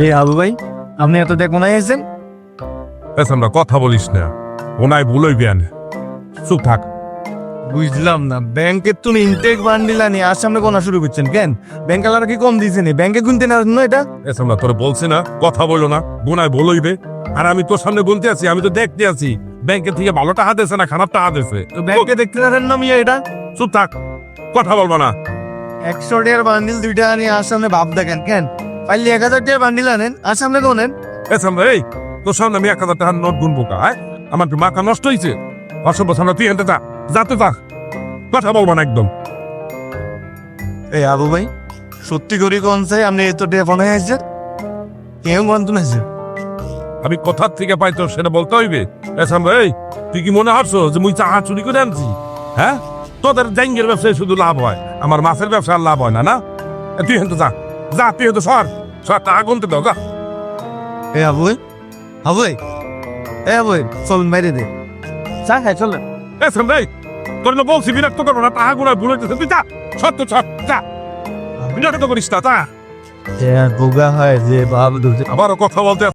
এই আবু ভাই, আপনি এত দেখ মনে আছেন? আমরা কথা বলিস না, ওনায় ভুলই বিয়ান। চুপ থাক। বুঝলাম না, ব্যাংকের তুমি ইনটেক বান্ডিল আনি আর সামনে কোনা শুরু করছেন কেন? ব্যাংক আলারা কি কম দিয়েছেন? ব্যাংকে গুনতে না জন্য এটা? আমরা তোর বলছি না কথা বলো না, গুনায় বলইবে। আর আমি তোর সামনে গুনতে আছি, আমি তো দেখতে আছি ব্যাংকের থেকে ভালো টাকা দিয়েছে না খারাপ টাকা দিয়েছে। তো ব্যাংকে দেখতে পারেন না মিয়া এটা? চুপ থাক, কথা বলবো না। 100 টাকার বান্ডিল দুইটা আনি আর সামনে ভাব দেখেন কেন? পাইলে 1000 টাকার বান্ডিল আনেন আর সামনে গোনেন। আমরা এই তোর সামনে আমি 1000 টাকার নোট গুনবো কা? আমার কি মাথা নষ্ট হয়েছে? অসভ্য সামনে তুই এনতে যাতে থাক, কথা বলবো না একদম। এই আবু ভাই, সত্যি করি কোন চাই আপনি এত টাকা ফোনে আসছেন? কেউ গন্ত নাইছে? আমি কোথার থেকে পাই তোর সেটা বলতে হইবে। আমরা এই তুই কি মনে হচ্ছ যে মুই চাহা চুরি করে আনছি? হ্যাঁ, তোদের জাইঙ্গের ব্যবসায় শুধু লাভ হয়, আমার মাছের ব্যবসা আর লাভ হয় না। না তুই হেন যা যা, তুই তো সর সর, টাকা গুনতে দাও যা। এই আবু ভাই, আবু ভাই, এই আবু ভাই, চলুন বাইরে দে চা খাই চলেন। এই তোর না বলছি বিরক্ত করবো না, টাকা গুলা ভুলে গেছে, তুই যা সর তো সর যা, বিরক্ত করিস না তা। গোগা হয় যে বাবু আবারও কথা বলতে